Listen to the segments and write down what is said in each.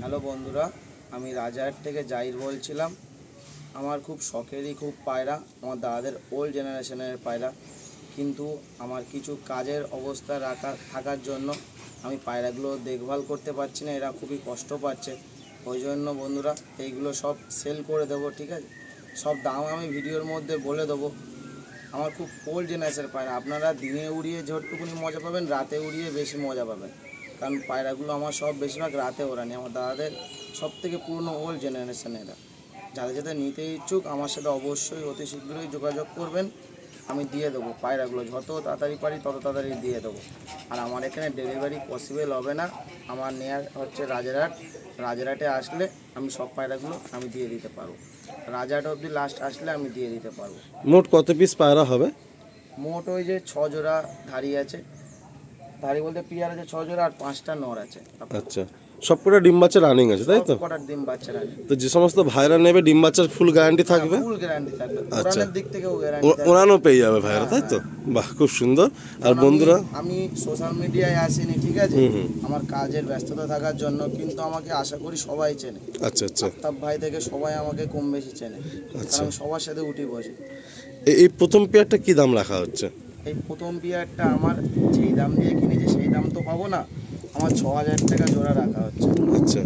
Hello বন্ধুরা, আমি রাজারহাট থেকে জাহির বলছিলাম। আমার খুব শখেরই খুব পায়রা, আমার দাদাদের ওল্ড জেনারেশনের পায়রা, কিন্তু আমার কিছু কাজের অবস্থা থাকার জন্য আমি পায়রাগুলো দেখভাল করতে পারছি না। এরা খুবই কষ্ট পাচ্ছে, ওই জন্য বন্ধুরা এইগুলো সব সেল করে দেবো, ঠিক আছে? সব দাম আমি ভিডিওর মধ্যে বলে দেবো। আমার খুব ওল্ড জেনারেশনের পায়রা, আপনারা দিনে উড়িয়ে যেটুকুনি মজা পাবেন, রাতে উড়িয়ে বেশি মজা পাবেন, কারণ পায়রাগুলো আমার সব বেশিরভাগ রাতে ওড়ানি। আমার দাদাদের সব থেকে পুরনো ওল্ড জেনারেশনের এরা। যাদের যাদের নিতে ইচ্ছুক আমার সাথে অবশ্যই অতি শীঘ্রই যোগাযোগ করবেন, আমি দিয়ে দেবো পায়রাগুলো। যত তাড়াতাড়ি পারি তত তাড়াতাড়ি দিয়ে দেবো। আর আমার এখানে ডেলিভারি পসিবল হবে না, আমার নেয়ার হচ্ছে রাজারহাটে আসলে আমি সব পায়রাগুলো আমি দিয়ে দিতে পারবো। রাজারহাট অবধি লাস্ট আসলে আমি দিয়ে দিতে পারবো। মোট কত পিস পায়রা হবে? মোট ওই যে 6 জোড়া ধাড়ি আছে, ধাড়ি বলতে পিয়ার আছে 6 জোড়া, আর 5টা নর আছে। আচ্ছা, সবকটা ডিম বাচ্চা রানিং আছে তাই তো? সবকটা ডিম বাচ্চা রানিং। তো যে সমস্ত ভাইরা নেবে ডিম বাচ্চার ফুল গ্যারান্টি থাকবে? ফুল গ্যারান্টি থাকবে, আচ্ছা, ওড়ানোর দিক থেকেও গ্যারান্টি থাকবে, ওড়ানো পেয়ে যাবে ভাইরা তাই তো? বাহ, খুব সুন্দর। আর বন্ধুরা, আমি সোশ্যাল মিডিয়ায় আসিনি, ঠিক আছে, আমার কাজের ব্যস্ততা থাকার জন্য, কিন্তু আমাকে আশা করি সবাই চেনে। আচ্ছা আচ্ছা, আফতাব ভাই থেকে সবাই আমাকে কম বেশি চেনে, কারণ সবার সাথে উঠি বসি। এই প্রথম পেয়ারটা কি দাম রাখা হচ্ছে? এই প্রথম পেয়ারটা আমার যেই দাম দিয়ে কিনেছি সেই দাম তো পাবো না, আমার 6000 টাকা জোড়া রাখা হচ্ছে। আচ্ছা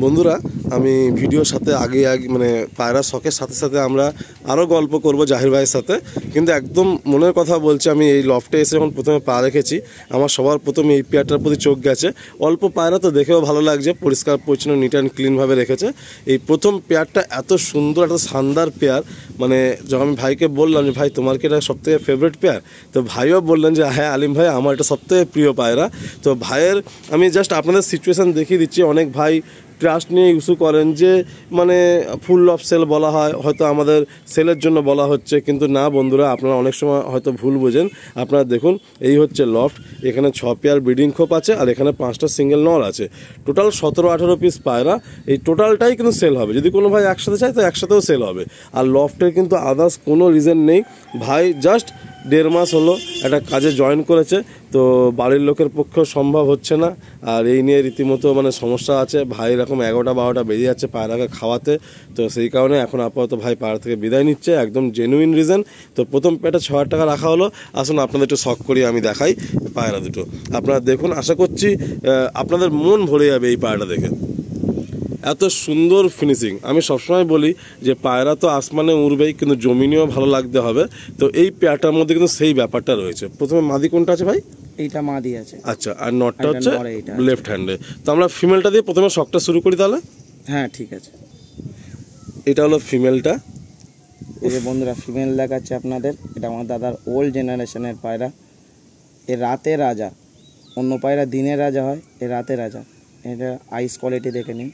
বন্ধুরা, আমি ভিডিওর সাথে আগে মানে পায়রা শখের সাথে সাথে আমরা আরও গল্প করব জাহির ভাইয়ের সাথে, কিন্তু একদম মনের কথা বলছি। আমি এই লফটে এসে যখন প্রথমে পা রেখেছি, আমার সবার প্রথমে এই পেয়ারটার প্রতি চোখ গেছে। অল্প পায়রা তো দেখেও ভালো লাগছে, পরিষ্কার পরিচ্ছন্ন নিট অ্যান্ড ক্লিনভাবে রেখেছে। এই প্রথম পেয়ারটা এত সুন্দর, এত শানদার পেয়ার, মানে যখন আমি ভাইকে বললাম যে ভাই তোমার কি এটা সবথেকে ফেভারিট পেয়ার, তো ভাইও বললেন যে হ্যাঁ আলিম ভাই, আমার এটা সবথেকে প্রিয় পায়রা। তো ভাইয়ের আমি জাস্ট আপনাদের সিচুয়েশান দেখিয়ে দিচ্ছি। অনেক ভাই ট্রাস্ট নিয়ে ইস্যু করেন যে মানে ফুল অফ সেল বলা হয়, হয়তো আমাদের সেলের জন্য বলা হচ্ছে, কিন্তু না বন্ধুরা, আপনারা অনেক সময় হয়তো ভুল বোঝেন। আপনারা দেখুন, এই হচ্ছে লফট, এখানে 6 পেয়ার ব্রিডিং খোপ আছে, আর এখানে 5টা সিঙ্গেল নর আছে। টোটাল 17-18 পিস পায়রা, এই টোটালটাই কিন্তু সেল হবে। যদি কোনো ভাই একসাথে চায় তো একসাথেও সেল হবে। আর লফটের কিন্তু আদার্স কোনো রিজন নেই। ভাই জাস্ট 1.5 মাস হলো একটা কাজে জয়েন করেছে, তো বাড়ির লোকের পক্ষেও সম্ভব হচ্ছে না। আর এই নিয়ে রীতিমতো মানে সমস্যা আছে। ভাই এরকম 11টা-12টা বেরিয়ে যাচ্ছে পায়রাকে খাওয়াতে, তো সেই কারণে এখন আপাতত ভাই পায়রা থেকে বিদায় নিচ্ছে, একদম জেনুইন রিজন। তো প্রথম পেয়ারটা 6000 টাকা রাখা হলো। আসুন আপনাদের একটু শখ করি, আমি দেখাই পায়রা দুটো। আপনারা দেখুন, আশা করছি আপনাদের মন ভরে যাবে এই পায়রাটা দেখে। এত সুন্দর ফিনিশিং। আমি সবসময় বলি যে পায়রা তো আসমানে উড়বেই, কিন্তু জমিনেও ভালো লাগতে হবে। তো এই পেয়ারটার মধ্যে কিন্তু সেই ব্যাপারটা রয়েছে। প্রথমে মাদি কোনটা আছে ভাই? এইটা মাদি আছে। আচ্ছা, আর নটটা হচ্ছে লেফট হ্যান্ডে। তো আমরা ফিমেলটা দিয়ে প্রথমে শখটা শুরু করি তাহলে। হ্যাঁ ঠিক আছে। এটা হলো ফিমেলটা। এই যে বন্ধুরা ফিমেল দেখাচ্ছে আপনাদের, এটা আমার দাদার ওল্ড জেনারেশনের পায়রা। এ রাতে রাজা, অন্য পায়রা দিনের রাজা হয়, এ রাতে রাজা। এটা আইস কোয়ালিটি দেখে নিন।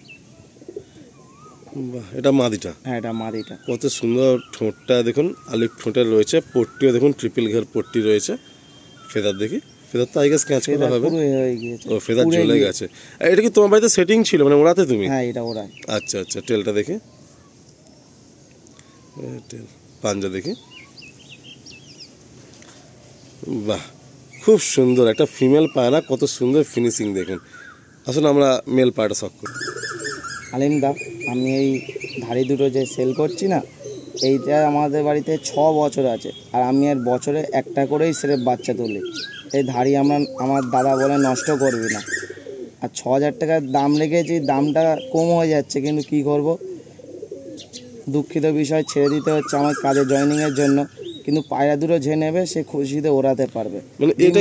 এটা মাদিটা? হ্যাঁ এটা মাদিটা। কত সুন্দর ঠোঁটটা দেখুন, আলিফ ঠোঁটের রয়েছে, পট্টিও দেখুন ট্রিপল ঘের পট্টি রয়েছে। ফেদার দেখি, ফেদার তো আই গেস ক্যাচ করা হবে। ও ফেদার চলে গেছে। এটা কি তোমার বাড়িতে সেটিং ছিল, মানে ওড়াতে তুমি? হ্যাঁ এটা ওড়ায়। আচ্ছা আচ্ছা, টেলটা দেখি, টেল পাঞ্জা দেখি। বাহ, খুব সুন্দর একটা ফিমেল পায়রা, কত সুন্দর ফিনিশিং দেখুন। আসলে আমরা মেল পায়রা শখ করি। আলিম দা, আমি এই ধাড়ি দুটো যে সেল করছি না, এইটা আমাদের বাড়িতে 6 বছর আছে, আর আমি আর বছরে একটা করেই সেরেফ বাচ্চা তুলি। এই ধাড়ি আমার দাদা বলে নষ্ট করবি না। আর 6000 টাকার দাম রেখেছি, দামটা কম হয়ে যাচ্ছে, কিন্তু কি করব, দুঃখিত বিষয়, ছেড়ে দিতে হচ্ছে আমার কাজে জয়েনিংয়ের জন্য। কিন্তু পায়রা দুটো যে নেবে সে খুশিতে ওড়াতে পারবে। মানে এটা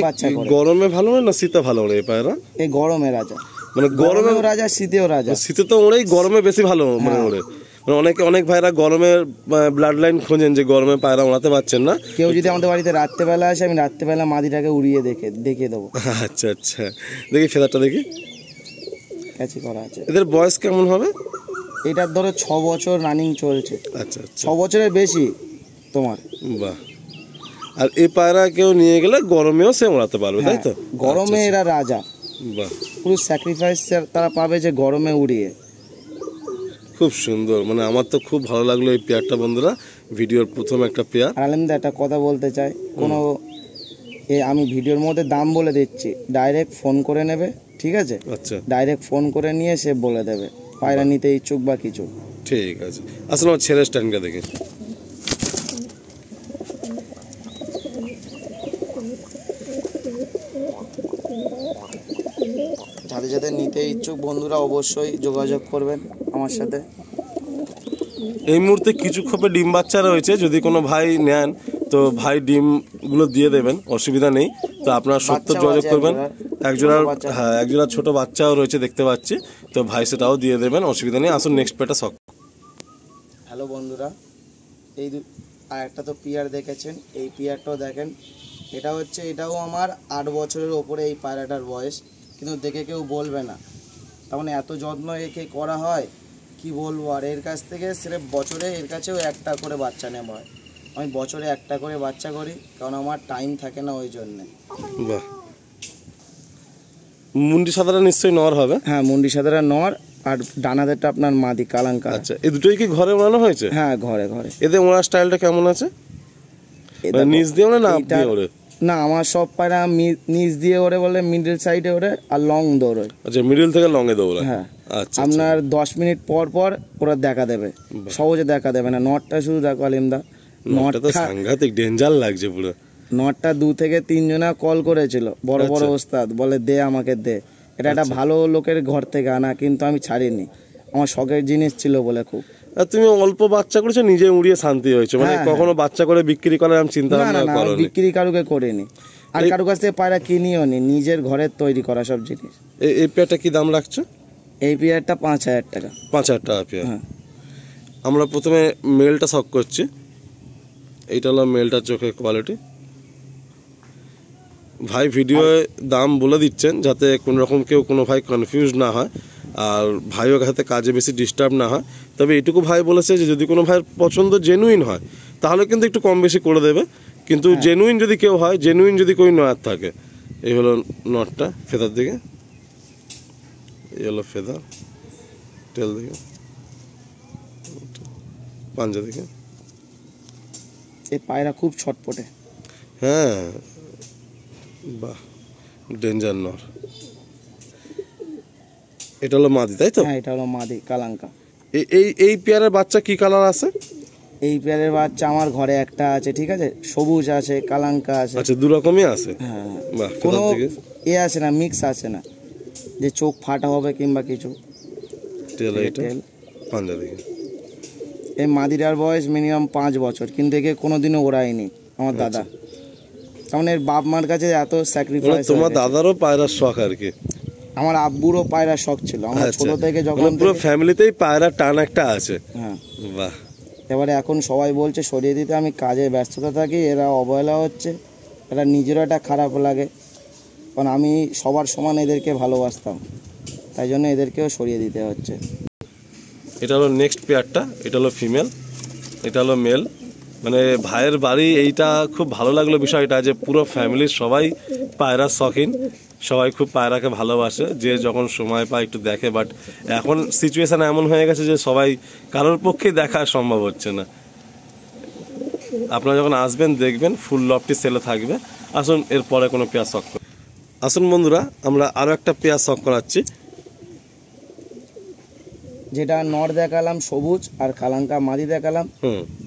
গরমে ভালো না শীতে ভালো ওড়ে এই পায়রা? এই গরমে রাজা, মানে গরমেও রাজা শীতেও রাজা। শীতে তো ওড়েই, গরমে বেশি ভালো মানে ওড়ে। মানে অনেক ভাইরা গরমের ব্লাড লাইন খোঁজেন যে গরমে পায়রা ওড়াতে পারছেন না। কেউ যদি আমাদের বাড়িতে রাত্রেবেলা আসে, আমি রাত্রেবেলা মাদিটাকে উড়িয়ে দেখিয়ে দেবো। আচ্ছা আচ্ছা, দেখি ফেদারটা দেখি, ক্যাচি করা আছে। এদের বয়স কেমন হবে? এটার ধরো 6 বছর রানিং চলছে। আচ্ছা আচ্ছা, 6 বছরের বেশি তোমার। বাহ। আর এই পায়রা কেউ নিয়ে গেলে গরমেও সে ওড়াতে পারবে তাই তো? গরমে এরা রাজা। বাহ, পুরো স্যাক্রিফাইস তারা পাবে যে গরমে উড়িয়ে। খুব সুন্দর, মানে আমার তো খুব ভালো লাগলো এই পেয়ারটা বন্ধুরা, ভিডিওর প্রথম একটা পেয়ার। আর আলিমদা একটা কথা বলতে চাই, কোনো আমি ভিডিওর মধ্যে দাম বলে দিচ্ছি, ডাইরেক্ট ফোন করে নেবে, ঠিক আছে? আচ্ছা, ডাইরেক্ট ফোন করে নিয়ে সে বলে দেবে। পায়রা নিতে ইচ্ছুক বা কিছু। ঠিক আছে, আসলে আমার ছেলের স্ট্যান্ডটা দেখে। যাদের যাদের নিতে ইচ্ছুক বন্ধুরা অবশ্যই যোগাযোগ করবেন আমার সাথে। এই মুহূর্তে কিছু খোপে ডিম বাচ্চা রয়েছে, যদি কোনো ভাই নেন তো ভাই ডিমগুলো দিয়ে দেবেন, অসুবিধা নেই। তো আপনারা সত্য যোগাযোগ করবেন। একজোড়া ছোট বাচ্চাও রয়েছে দেখতে পাচ্ছি, তো ভাই সেটাও দিয়ে দেবেন, অসুবিধা নেই। আসুন নেক্সট পেটা শখ। হ্যালো বন্ধুরা, আর একটা তো পিয়ার দেখেছেন, এই পিয়ারটাও দেখেন। এটাও আমার 8 বছরের ওপরে এই পায়রাটার বয়স, কিন্তু দেখে কেউ বলবে না, তেমন এত যত্ন একে করা হয় কি বলবো। আর এর কাছ থেকে সিরেফ বছরে এর কাছেও একটা করে বাচ্চা নেওয়া হয়। আমি বছরে একটা করে বাচ্চা করি, কারণ আমার টাইম থাকে না ওই জন্যে। বাহ, মুন্ডি সাদারা নিশ্চয়ই নর হবে? হ্যাঁ, মুন্ডি সাদারা নর, আর ডানাদেরটা আপনার মাদি কালাঙ্কা। আচ্ছা, এই দুটোই কি ঘরে ওড়ানো হয়েছে? হ্যাঁ, ঘরে ঘরে। এদের ওড়ার স্টাইলটা কেমন আছে? নিচ দিয়ে ওড়ে না আপ দিয়ে ওড়ে? না, আমার সব পায়রা নিচ দিয়ে ওড়ে, বলে মিডল সাইডে ওড়ে আর লং দৌড়ে। আচ্ছা, মিডল থেকে লং এ দৌড়ায়। হ্যাঁ, আচ্ছা, আপনার 10 মিনিট পর পর ওরা দেখা দেবে, সহজে দেখা দেবে না। নটটা শুধু দেখো আলিমদা, নটটা তো সাংঘাতিক ডেঞ্জার লাগছে পুরো। নটটা 2 থেকে 3 জনা কল করেছিল, বড় বড় ওস্তাদ, বলে দে আমাকে দে। এটা একটা ভালো লোকের ঘর থেকে আনা, কিন্তু আমি ছাড়িনি, আমার শখের জিনিস ছিল বলে খুব। তুমি অল্প বাচ্চা করেছো, নিজে উড়িয়ে শান্তি হয়েছে, মানে কখনো বাচ্চা করে বিক্রি করার আমি চিন্তা ভাবনা করিনি। বিক্রি কারুকে করিনি, আর কারু কাছ থেকে পায়রা কিনিও নি, নিজের ঘরের তৈরি করা সব জিনিস। এই পেয়ারটা কি দাম রাখছো? এই পেয়ারটা 5000 টাকা। 5000 টাকা পেয়ার। হ্যাঁ, আমরা প্রথমে মেলটা শখ করছি। এইটা হলো মেলটার চোখের কোয়ালিটি। ভাই ভিডিওয়ে দাম বলে দিচ্ছেন যাতে কোনো রকম কেউ কোনো ভাই কনফিউজ না হয়, আর ভাইও হাতে কাজে বেশি ডিস্টার্ব না হয়। তবে এটুকু ভাই বলেছে যে যদি কোনো ভাইয়ের পছন্দ জেনুইন হয় তাহলে কিন্তু একটু কম বেশি করে দেবে, কিন্তু জেনুইন যদি কেউ হয়, জেনুইন যদি কোনো নয়ার থাকে। এই হলো নটটা, ফেদার দিকে এই হলো ফেদার, টেল দিকে, পাঞ্জা দিকে। এই পায়রা খুব ছটপটে। হ্যাঁ, বাহ, ডেঞ্জার নর। এটা হলো মাদি, তাই তো? হ্যাঁ, এটা হলো মাদি কালাঙ্কা। এই পেয়ারের বাচ্চা কি কালার আছে? এই পেয়ারের বাচ্চা আমার ঘরে একটা আছে, ঠিক আছে, সবুজ আছে, কালাঙ্কা আছে। আচ্ছা, দু রকমই আছে। হ্যাঁ, বাহ, কোনো আছে না, মিক্স আছে না যে চোখ ফাটা হবে কিংবা কিছু। টেল পাঞ্জা দিকে। এই মাদিরার বয়স মিনিমাম 5 বছর, কিন্তু একে কোনোদিনও ওড়ায়নি আমার দাদা। কারণ এর বাপ মার কাছে এত স্যাক্রিফাইস। তোমার দাদারও পায়রার শখ আর কি? আমার আব্বুরও পায়রা শখ ছিল, আমার ছোট থেকে যখন পুরো ফ্যামিলিতেই পায়রা টান একটা আছে। হ্যাঁ, বাহ। এবারে এখন সবাই বলছে সরিয়ে দিতে, আমি কাজে ব্যস্ততা থাকি, এরা অবহেলা হচ্ছে, এটা নিজেরও একটা খারাপ লাগে, কারণ আমি সবার সমান এদেরকে ভালোবাসতাম, তাই জন্য এদেরকেও সরিয়ে দিতে হচ্ছে। এটা হলো নেক্সট পেয়ারটা, এটা হলো ফিমেল, এটা হলো মেল। মানে ভাইয়ের বাড়ি, এইটা খুব ভালো লাগলো বিষয়টা যে পুরো ফ্যামিলির সবাই পায়রার শখিন, সবাই খুব পায়রাকে ভালোবাসে, যে যখন সময় পায় একটু দেখে। বাট এখন সিচুয়েশান এমন হয়ে গেছে যে সবাই কারোর পক্ষে দেখা সম্ভব হচ্ছে না। আপনারা যখন আসবেন দেখবেন ফুল লফটি সেলে থাকবে। আসুন এরপরে কোনো পেয়ার শখ করি। আসুন বন্ধুরা, আমরা আরও একটা পেয়ার শখ করাচ্ছি। যেটা নর দেখালাম সবুজ, আর কালাঙ্কা মাদি দেখালাম,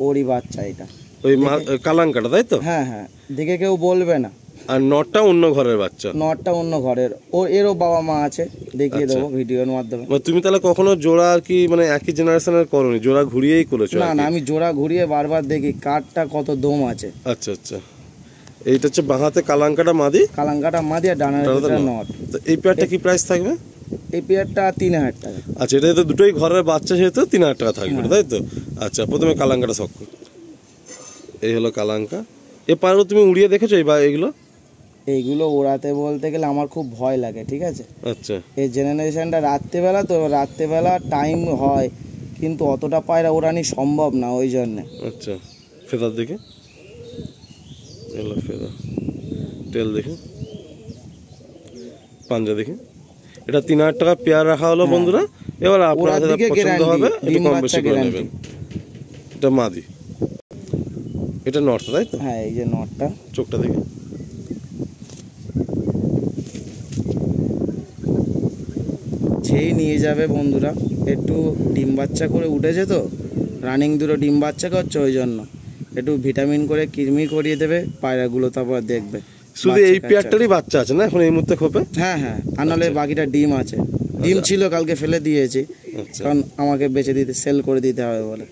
ওরই বাচ্চা এটা, ওই কালাঙ্কাটা, তাই তো? হ্যাঁ হ্যাঁ, দেখে কেউ বলবে না। আর নটটা অন্য ঘরের বাচ্চা? নটটা অন্য ঘরের, এরও বাবা মা আছে, দেখিয়ে দেবো ভিডিওর মাধ্যমে। তুমি তাহলে কখনো জোড়া আর কি মানে একই জেনারেশনের করোনি, জোড়া ঘুরিয়েই করেছো? না না, আমি জোড়া ঘুরিয়ে বারবার দেখি কাঠটা কত দম আছে। আচ্ছা আচ্ছা, এইটা হচ্ছে বাঁহাতে কালাঙ্কাটা মাদি, কালাঙ্কাটা মাদি, আর ডানাটা নট। তো এই পেয়ারটা কি প্রাইস থাকবে? এই পেয়ারটা 3000 টাকা। আচ্ছা, এটা তো দুটোই ঘরের বাচ্চা, সেহেতু 3000 টাকা থাকবে, তাই তো? আচ্ছা, প্রথমে কালাঙ্কাটা শখ করি। এই হলো কালাঙ্কা। এ পায়রা তুমি উড়িয়ে দেখেছো এই বা এইগুলো ওড়াতে বলতে গেলে আমার খুব ভয় লাগে, ঠিক আছে? আচ্ছা, এই জেনারেশনটা রাত্রেবেলা, তো রাত্রেবেলা টাইম হয়, কিন্তু অতটা পায়রা ওড়ানি সম্ভব না, ওই জন্যে। আচ্ছা, ফেদার দেখে, এলো ফেদার, টেল দেখে, পাঞ্জা দেখে। এটা 3000 টাকা পেয়ার রাখা হলো বন্ধুরা। এবার আপনাদের পছন্দ হবে একটু কম বেশি করে নেবেন। এটা মাদি, এটা নর্থ, তাই তো? হ্যাঁ, এই যে নটটা, চোখটা দেখে, যেই নিয়ে যাবে বন্ধুরা, একটু ডিম বাচ্চা করে উঠেছে তো, রানিং দুটো ডিম বাচ্চা করছে, ওই জন্য একটু ভিটামিন করে কৃমি করিয়ে দেবে পায়রাগুলো, তারপর দেখবে। শুধু এই পেয়ারটারই বাচ্চা আছে না এখন এই মুহূর্তে খোপে? হ্যাঁ হ্যাঁ, আর নাহলে বাকিটা ডিম আছে। ডিম ছিল, কালকে ফেলে দিয়েছি, কারণ আমাকে বেচে দিতে, সেল করে দিতে হবে বলে।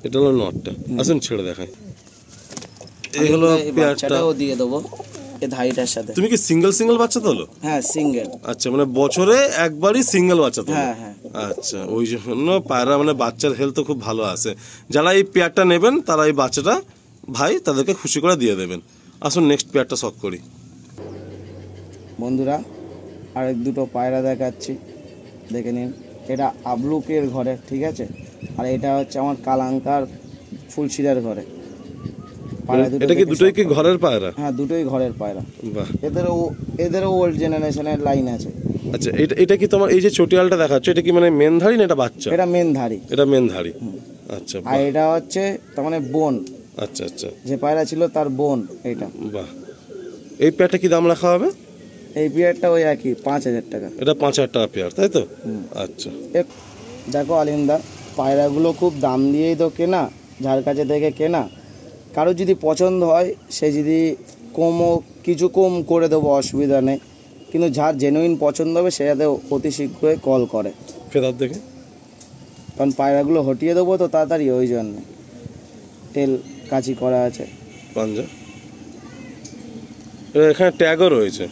এটা হলো নটটা, আসুন ছেড়ে দেখাই। এই হলো বাচ্চাটাও দিয়ে দেবো এই ধাইটার সাথে। তুমি কি সিঙ্গেল সিঙ্গেল বাচ্চা তোলো? হ্যাঁ সিঙ্গেল। আচ্ছা, মানে বছরে একবারই সিঙ্গেল বাচ্চা তোলো? হ্যাঁ হ্যাঁ। আচ্ছা, ওই জন্য পায়রা মানে বাচ্চার হেলথ খুব ভালো আছে। যারা এই পেয়ারটা নেবেন তারা এই বাচ্চাটা ভাই তাদেরকে খুশি করে দিয়ে দেবেন। আসুন নেক্সট পেয়ারটা শখ করি বন্ধুরা। আর দুটো পায়রা দেখাচ্ছি, দেখে নিন। এটা আবলুকের ঘরে, ঠিক আছে, আর এটা হচ্ছে আমার কালাঙ্কার ফুলশিরার ঘরে। এটা কি দুটোই কি ঘরের পায়রা? হ্যাঁ, দুটোই ঘরের পায়রা। বাহ, এদেরও ওল্ড জেনারেশনের লাইন আছে। আচ্ছা, এটা কি তোমার এই যে চটিয়ালটা দেখাচ্ছ, এটা কি মানে মেনধারী না এটা বাচ্চা? এটা মেনধারী। এটা মেনধারী, আচ্ছা। আর এটা হচ্ছে তার মানে বোন। আচ্ছা আচ্ছা, যে পায়রা ছিল তার বোন এটা। বাহ, এই পেয়ারটা কি দাম রাখা হবে? এই পেয়ারটা ওই একই 5,000 টাকা। এটা 5,000 টাকা পেয়ার, তাই তো? আচ্ছা। দেখো আলিমদা, পায়রাগুলো খুব দাম দিয়েই তো কেনা, যার কাছে থেকে কেনা। কারো যদি পছন্দ হয়, সে যদি কিছু কম করে দেবো, অসুবিধা নেই, কিন্তু যার জেনুইন পছন্দ হবে সে যাতে অতি শীঘ্রই কল করে। ফেদার দেখে, কারণ পায়রাগুলো হটিয়ে দেবো তো তাড়াতাড়ি, ওই জন্য। তেল কাচি করা আছে, পাঞ্জা, এখানে ট্যাগও রয়েছে।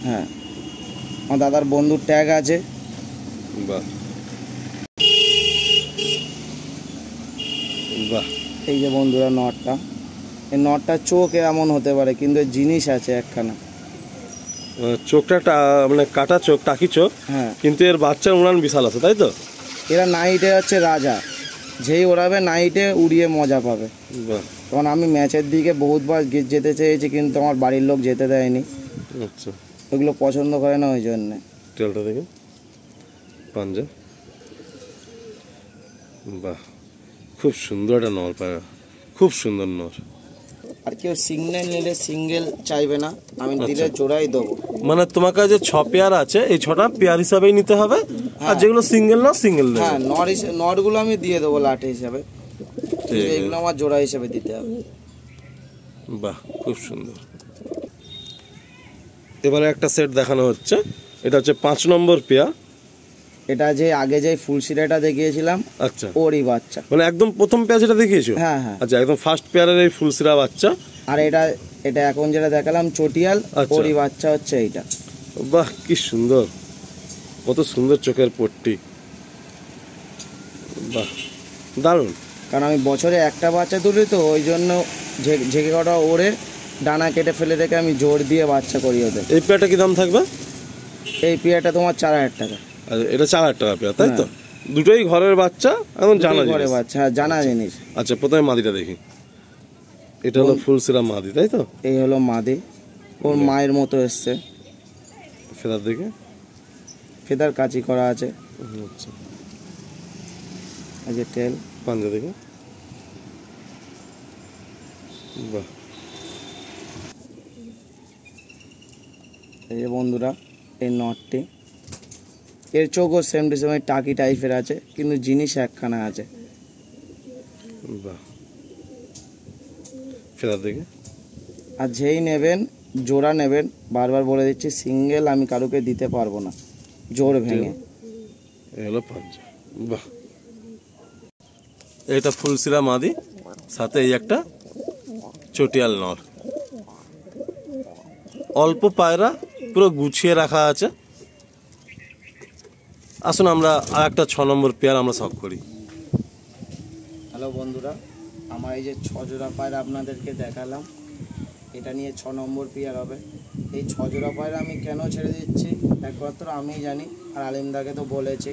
হ্যাঁ, আমার দাদার বন্ধুর ট্যাগ আছে। বাহ বাহ, এই যে বন্ধুরা নটটা, এই নটটা চোখ এমন হতে পারে, কিন্তু জিনিস আছে একখানা। চোখটা একটা মানে কাটা চোখ, টাকি চোখ, হ্যাঁ, কিন্তু এর বাচ্চার উড়ান বিশাল আছে, তাই তো? এরা নাইটে হচ্ছে রাজা, যেই ওড়াবে নাইটে উড়িয়ে মজা পাবে। বাহ, তখন আমি ম্যাচের দিকে বহুতবার যেতে চেয়েছি, কিন্তু আমার বাড়ির লোক যেতে দেয়নি। আচ্ছা, ওইগুলো পছন্দ করে না, ওই জন্যে। তেলটা দেখে, পাঞ্জা, বাহ, খুব সুন্দর একটা নর পায়রা, খুব সুন্দর নর। আর কেউ সিঙ্গেল নিলে সিঙ্গেল চাইবে না, আমি দিলে জোড়াই দেবো। মানে তোমার কাছে 6 পেয়ার আছে, এই 6টা পেয়ার হিসাবেই নিতে হবে, আর যেগুলো সিঙ্গেল না সিঙ্গেল দেবে। হ্যাঁ, নটগুলো আমি দিয়ে দেবো লাঠি হিসাবে, এগুলো আমার জোড়া হিসাবে দিতে হবে। বাহ, খুব সুন্দর। এবারে একটা সেট দেখানো হচ্ছে, এটা হচ্ছে 5 নম্বর পেয়ার। এটা যে আগে যে ফুলশিরাটা দেখিয়েছিলাম, আচ্ছা, ওরই বাচ্চা। মানে একদম প্রথম পেয়ার যেটা দেখিয়েছো? হ্যাঁ হ্যাঁ। আচ্ছা, একদম ফার্স্ট পেয়ারের এই ফুলশিরা বাচ্চা। আর এটা এখন যেটা দেখালাম চটিয়াল, আচ্ছা। ওরই বাচ্চা হচ্ছে এইটা। বাহ, কি সুন্দর, কত সুন্দর চোখের পট্টি, বাহ, দারুণ। কারণ আমি বছরে একটা বাচ্চা তুলি তো, ওই জন্য ঝেঁকে কটা ওড়ে ডানা কেটে ফেলে রেখে আমি জোর দিয়ে বাচ্চা করি ওদের। এই পেয়ারটা কি দাম থাকবে? এই পেয়ারটা তোমার 4,000 টাকা। আচ্ছা, এটা 4,000 টাকা পেয়ার, তাই তো? দুটোই ঘরের বাচ্চা, এখন জানা ঘরে জিনিস। বাচ্চা, হ্যাঁ, জানা জিনিস। আচ্ছা, প্রথমে মাদিটা দেখি। এটা হলো ফুলশিরা মাদি, তাই তো? এই হলো মাদি, ওর মায়ের মতো এসছে। ফেদার দেখে, ফেদার কাচি করা আছে। আচ্ছা, এই যে তেল, পাঞ্জা দেখে, বাহ, এই যে বন্ধুরা এই নটটি, এর চোখও সেম টু সেম টাকি টাইপের আছে, কিন্তু জিনিস একখানা আছে। বাহ, ফেদার দেখে। আর যেই নেবেন, জোড়া নেবেন, বারবার বলে দিচ্ছি, সিঙ্গেল আমি কারুকে দিতে পারবো না, জোর ভেঙে। এই হলো পাঞ্জা, বাহ। এটা ফুলশিরা মাদি, সাথে এই একটা চটিয়াল নর। অল্প পায়রা, পুরো গুছিয়ে রাখা আছে। আসুন আমরা আর একটা 6 নম্বর পেয়ার আমরা শখ করি। হ্যালো বন্ধুরা, আমার এই যে 6 জোড়া পায়রা আপনাদেরকে দেখালাম, এটা নিয়ে 6 নম্বর পেয়ার হবে। এই 6 জোড়া পায়রা আমি কেন ছেড়ে দিচ্ছি একমাত্র আমিই জানি, আর আলিমদাকে তো বলেছি,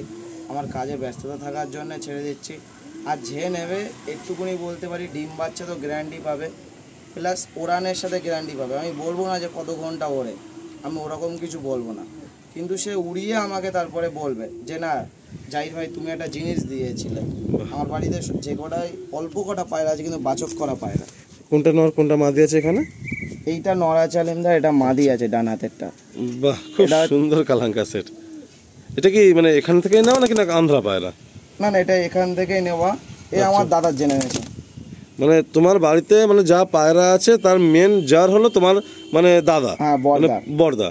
আমার কাজে ব্যস্ততা থাকার জন্য ছেড়ে দিচ্ছি। আর যে নেবে, একটুকুনি বলতে পারি, ডিম বাচ্চা তো গ্যারান্টি পাবে, প্লাস ওড়ানের সাথে গ্যারান্টি পাবে। আমি বলবো না যে কত ঘন্টা ওড়ে, আমি ওরকম কিছু বলবো না, কিন্তু সে উড়িয়ে আমাকে তারপরে বলবে যে না জাহির ভাই তুমি একটা জিনিস দিয়েছিলে। আমার বাড়িতে যে কটাই অল্প কটা পায়রা আছে, কিন্তু বাচক করা পায়রা। কোনটা নর কোনটা মাদি আছে এখানে? এইটা নর আছে আলিমদা, এটা মাদি আছে ডান হাতেরটা। বাহ, খুব সুন্দর কালাঙ্কা সেট। এটা কি মানে এখান থেকে নেওয়া নাকি না আন্ধ্রা পায়রা? না না, এটা এখান থেকেই নেওয়া, আমার দাদার জেনারেশন। মানে তোমার বাড়িতে মানে যা পায়রা আছে তার মেন জার হলো তোমার মানে দাদা, হ্যাঁ, মানে বড়দা।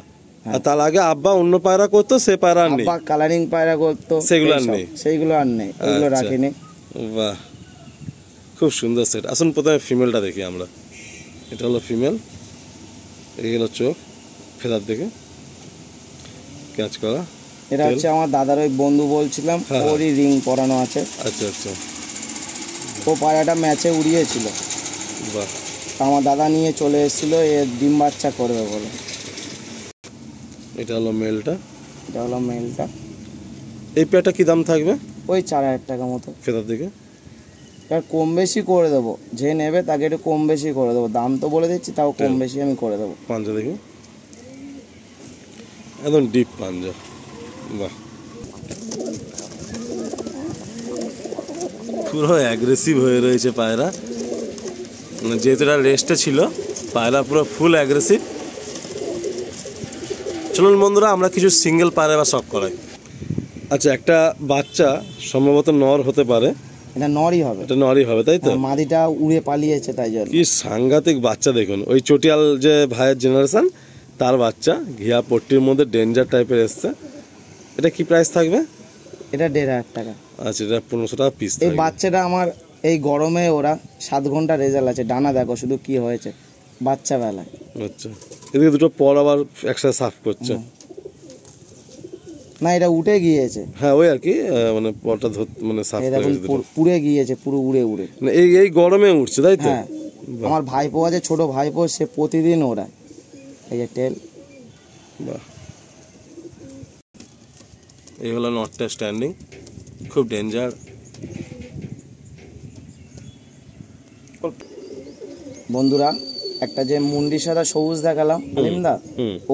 আর তার আগে আব্বা অন্য পায়রা করতো, সে পায়রা আর নেই। আব্বা কালারিং পায়রা করতো, সেগুলো আর নেই। সেইগুলো আর নেই, ওগুলো আচ্ছা। রাখিনি। বাহ, খুব সুন্দর সেট। আসুন প্রথমে ফিমেলটা দেখি আমরা। এটা হলো ফিমেল, এই হলো চোখ, ফেদার দেখে ক্যাচ করা। এটা হচ্ছে আমার দাদার ওই বন্ধু বলছিলাম, হ্যাঁ। ওরই রিং পরানো আছে। আচ্ছা আচ্ছা, ও পায়রাটা ম্যাচে উড়িয়েছিল, বাহ। আমার দাদা নিয়ে চলে এসেছিল এর ডিম বাচ্চা করবে বলে। এটা হলো মেলটা, এটা হলো মেলটা। এই পেয়ারটা কি দাম থাকবে? ওই 4000 টাকা মতো। ফেদার দেখে এবার কম বেশি করে দেবো, যে নেবে তাকে একটু কম বেশি করে দেবো, দাম তো বলে দিচ্ছি, তাও কম বেশি আমি করে দেবো। পাঞ্জা দেখে একদম ডিপ পাঞ্জা, বাহ, পুরো অ্যাগ্রেসিভ হয়ে রয়েছে পায়রা। মানে যেহেতু এটা রেস্টে ছিল, পায়রা পুরো ফুল অ্যাগ্রেসিভ। চলুন বন্ধুরা, আমরা কিছু সিঙ্গেল পায়রা বা শখ করাই। আচ্ছা, একটা বাচ্চা সম্ভবত নর হতে পারে। এটা নরই হবে, এটা নরই হবে, তাই তো? মাদিটা উড়ে পালিয়েছে তাই জন্য। কি সাংঘাতিক বাচ্চা দেখুন, ওই চটিয়াল যে ভাইয়ের জেনারেশন তার বাচ্চা, ঘিয়া পট্টির মধ্যে ডেঞ্জার টাইপের এসছে। এটা কি প্রাইস থাকবে? এটা 1500 টাকা। আচ্ছা, এটা 1500 টাকা পিস। এই বাচ্চাটা আমার এই গরমে ওরা 7 ঘন্টা রেজাল্ট আছে, ডানা দেখো শুধু কি হয়েছে বাচ্চা বেলায়। আচ্ছা, এদিকে দুটো পর আবার একসাথে সাফ করছে। না, এটা উঠে গিয়েছে। হ্যাঁ, ওই আর কি, মানে পরটা মানে সাফ করে এরকম পুড়ে গিয়েছে, পুরো উড়ে উড়ে। মানে এই গরমে উঠছে, তাই তো? হ্যাঁ, আমার ভাইপো আছে, ছোট ভাইপো, সে প্রতিদিন ওড়ায়। এই যে টেল। বাহ, এই হলো নটটা স্ট্যান্ডিং, খুব ডেঞ্জার। বন্ধুরা, একটা যে মুন্ডি সাদা সবুজ দেখালাম আলিমদা,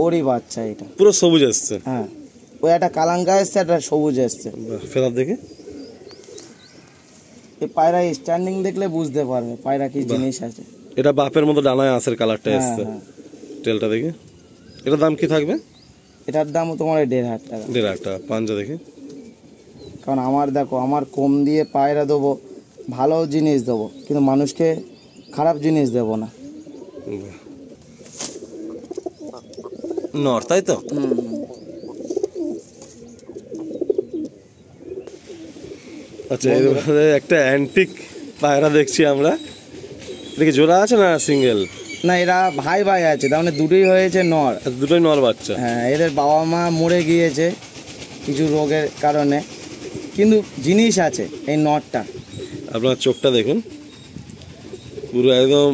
ওরই বাচ্চা এটা। পুরো সবুজ এসছে। হ্যাঁ, ওই একটা কালাঙ্কা এসছে, একটা সবুজ এসছে। ফেরার দেখে এই পায়রা স্ট্যান্ডিং দেখলে বুঝতে পারবে পায়রা কি জিনিস আছে। এটা বাপের মতো ডানায় আঁশের কালারটা হ্যাঁ, এসছে। হ্যাঁ। টেলটা দেখে, এটার দাম কি থাকবে? এটার দাম তোমার 1500 টাকা। 1500 টাকা। পাঞ্জা দেখে, কারণ আমার দেখো, আমার কম দিয়ে পায়রা দেবো, ভালো জিনিস দেবো, কিন্তু মানুষকে খারাপ জিনিস দেবো না। নর, তাই তো? আচ্ছা, এবারে একটা অ্যান্টিক পায়রা দেখছি আমরা। দেখি জোড়া আছে না সিঙ্গেল? না, এরা ভাই ভাই আছে, তার মানে দুটোই হয়েছে নর। দুটোই নর বাচ্চা। হ্যাঁ, এদের বাবা মা মরে গিয়েছে কিছু রোগের কারণে, কিন্তু জিনিস আছে এই নরটা। আপনার চোখটা দেখুন, পুরো একদম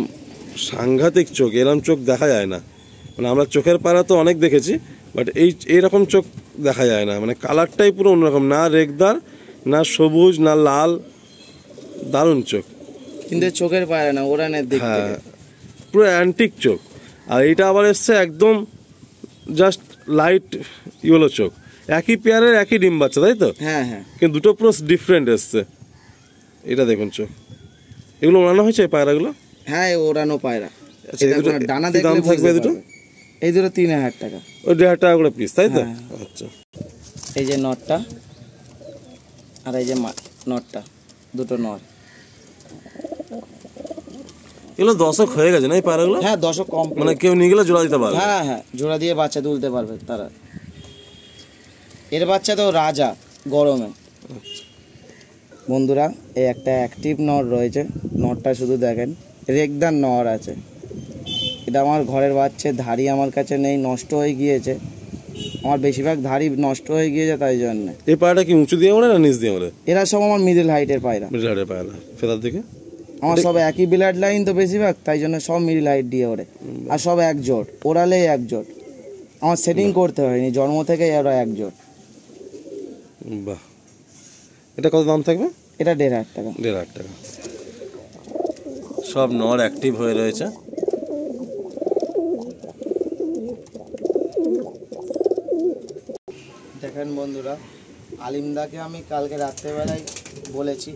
সাংঘাতিক চোখ। এরকম চোখ দেখা যায় না। মানে আমরা চোখের পায়রা তো অনেক দেখেছি, বাট এইরকম চোখ দেখা যায় না। মানে কালারটাই পুরো অন্যরকম, না রেগদার, না সবুজ, না লাল, দারুণ চোখ। কিন্তু চোখের পায়রা না, ওড়ানের দিক থেকে। হ্যাঁ, পুরো অ্যান্টিক চোখ। আর এইটা আবার এসছে একদম জাস্ট লাইট ইয়েলো চোখ। একই পেয়ারের একই ডিম বাচ্চা, তাই তো? হ্যাঁ হ্যাঁ, কিন্তু দুটো পুরো ডিফারেন্ট এসছে। এটা দেখুন চোখ, এগুলো ওড়ানো হয়েছে এই পায়রাগুলো? হ্যাঁ, ওড়ানো পায়রা। আচ্ছা, ডানা কি দাম দেখলে থাকবে বুঝতে দুটো? পারবে। এই দুটো 3000 টাকা। ওই 1500 টাকা করে পিস, তাই তো? আচ্ছা, এই যে নটটা আর এই যে নটটা, দুটো নর। এগুলো 10 হয়ে গেছে না এই পায়রাগুলো? হ্যাঁ, 10 কম। মানে কেউ নিয়ে গেলে জোড়া দিতে পারবে? হ্যাঁ হ্যাঁ, জোড়া দিয়ে বাচ্চা তুলতে পারবে তারা। এর বাচ্চা তো রাজা গরমে। বন্ধুরা, এই একটা অ্যাক্টিভ নর রয়েছে, নরটা শুধু দেখেন, রেগদার নর আছে। এটা আমার ঘরের বাচ্চা, ধাড়ি আমার কাছে নেই, নষ্ট হয়ে গিয়েছে। আমার বেশিরভাগ ধাড়ি নষ্ট হয়ে গিয়েছে, তাই জন্য। এই পায়রাটা কি উঁচু দিয়ে ওড়ে না নিচ দিয়ে ওড়ে? এরা সব আমার মিডল হাইটের পায়রা। মিডল হাইটের পায়রা। ফেদার দিকে আমার সব একই ব্লাড লাইন তো বেশিরভাগ, তাই জন্য সব মিডল হাইট দিয়ে ওড়ে। আর সব এক জোট, ওড়ালেই এক জোট। আমার সেটিং করতে হয়নি, জন্ম থেকেই ওরা এক জোট। বাহ, এটা কত দাম থাকবে? এটা 1500 টাকা। 1500 টাকা। সব নর অ্যাক্টিভ হয়ে রয়েছে। দেখেন বন্ধুরা, আলিমদাকে আমি কালকে রাত্রেবেলায় বলেছি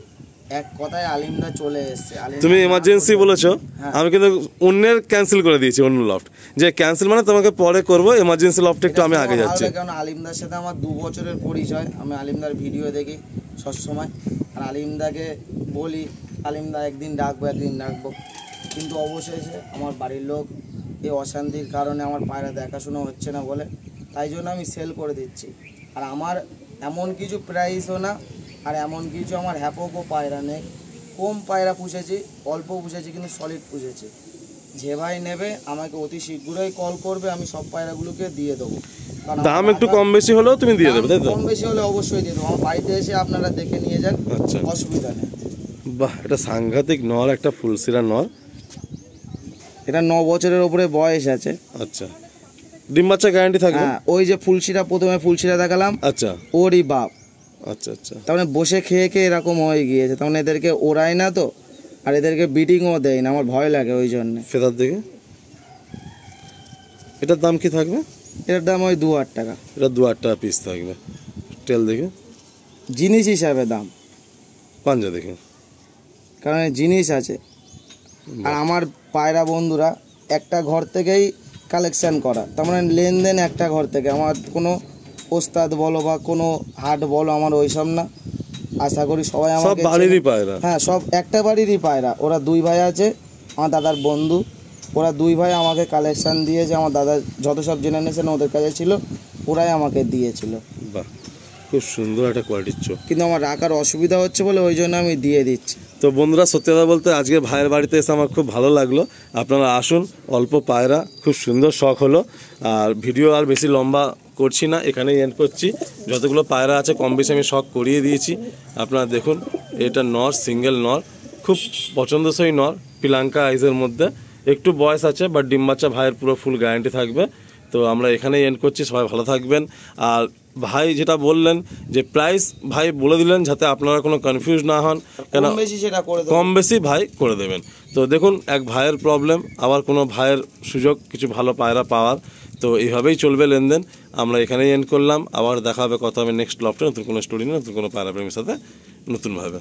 এক কথায় আলিমদা চলে এসছে। তুমি এমার্জেন্সি বলেছো, আমি কিন্তু অন্যের ক্যান্সেল করে দিয়েছি, অন্য লফট যে ক্যান্সেল মানে তোমাকে পরে করবো, এমার্জেন্সি লফটে একটু আমি আগে যাচ্ছি। কারণ আলিমদার সাথে আমার 2 বছরের পরিচয়, আমি আলিমদার ভিডিও দেখি সবসময়, আর আলিমদাকে বলি আলিমদা একদিন ডাকবো কিন্তু অবশেষে আমার বাড়ির লোক এই অশান্তির কারণে আমার পায়রা দেখাশোনা হচ্ছে না বলে, তাই জন্য আমি সেল করে দিচ্ছি। আর আমার এমন কিছু প্রাইসও না, আর এমন কিছু আমার হ্যাপকও পায়রা নেই, কম পায়রা পুষেছি, অল্প পুষেছি কিন্তু সলিড পুষেছি। যে ভাই নেবে আমাকে অতি শীঘ্রই কল করবে, আমি সব পায়রাগুলোকে দিয়ে দেবো। দাম একটু কম বেশি হলেও তুমি দিয়ে দেবে, তাই তো? কম বেশি হলে অবশ্যই দিয়ে দেবো, আমার বাড়িতে এসে আপনারা দেখে নিয়ে যান, আচ্ছা, অসুবিধা নেই। বাহ, এটা সাংঘাতিক নর, একটা ফুলসিরা নর। এটা 9 বছরের উপরে বয়স আছে। আচ্ছা, ডিম বাচ্চা গ্যারান্টি থাকবে? হ্যাঁ, ওই যে ফুলশিরা, প্রথমে ফুলশিরা দেখালাম, আচ্ছা, ওরই বাপ। আচ্ছা আচ্ছা, তার মানে বসে খেয়ে খেয়ে এরকম হয়ে গিয়েছে, তার মানে এদেরকে ওড়ায় না তো, আর এদেরকে বিটিংও দেয় না, আমার ভয় লাগে ওই জন্য। ফেদার দিকে এটার দাম কি থাকবে? এটার দাম ওই 2000 টাকা। এটা 2000 টাকা পিস থাকবে। টেল দেখে, জিনিস হিসাবে দাম, পাঞ্জা দেখে, কারণ জিনিস আছে। আর আমার পায়রা বন্ধুরা একটা ঘর থেকেই কালেকশন করা, তার মানে লেনদেন একটা ঘর থেকে, আমার কোনো ওস্তাদ বলো বা কোনো হাট বলো আমার ওইসব না। আশা করি সবাই সব আমাকে বাড়িরই পায়রা। হ্যাঁ, সব একটা বাড়িরই পায়রা। ওরা 2 ভাই আছে, আমার দাদার বন্ধু, ওরা 2 ভাই আমাকে কালেকশন দিয়েছে, আমার দাদার যত সব জেনারেশন ওদের কাছে ছিল ওরাই আমাকে দিয়েছিল। বাহ, খুব সুন্দর একটা কোয়ালিটির চোখ, কিন্তু আমার রাখার অসুবিধা হচ্ছে বলে ওই জন্য আমি দিয়ে দিচ্ছি। তো বন্ধুরা, সত্যি কথা বলতে আজকে ভাইয়ের বাড়িতে এসে আমার খুব ভালো লাগলো। আপনারা আসুন, অল্প পায়রা, খুব সুন্দর শখ হলো। আর ভিডিও আর বেশি লম্বা করছি না, এখানেই এন্ড করছি। যতগুলো পায়রা আছে কম বেশি আমি শখ করিয়ে দিয়েছি। আপনারা দেখুন, এটা নর, সিঙ্গেল নর, খুব পছন্দসই নর, পিলাঙ্কা আইজের মধ্যে, একটু বয়স আছে, বাট ডিম বাচ্চা ভাইয়ের পুরো ফুল গ্যারান্টি থাকবে। তো আমরা এখানেই এন্ড করছি, সবাই ভালো থাকবেন। আর ভাই যেটা বললেন যে প্রাইস, ভাই বলে দিলেন যাতে আপনারা কোনো কনফিউজ না হন, কেন কম বেশি ভাই করে দেবেন। তো দেখুন, এক ভাইয়ের প্রবলেম, আবার কোনো ভাইয়ের সুযোগ কিছু ভালো পায়রা পাওয়ার। তো এইভাবেই চলবে লেনদেন। আমরা এখানেই এন্ড করলাম, আবার দেখা হবে, কথা হবে নেক্সট লফটে, নতুন কোনো স্টোরি নিয়ে, নতুন কোনো পায়রা প্রেমীর সাথে নতুনভাবে।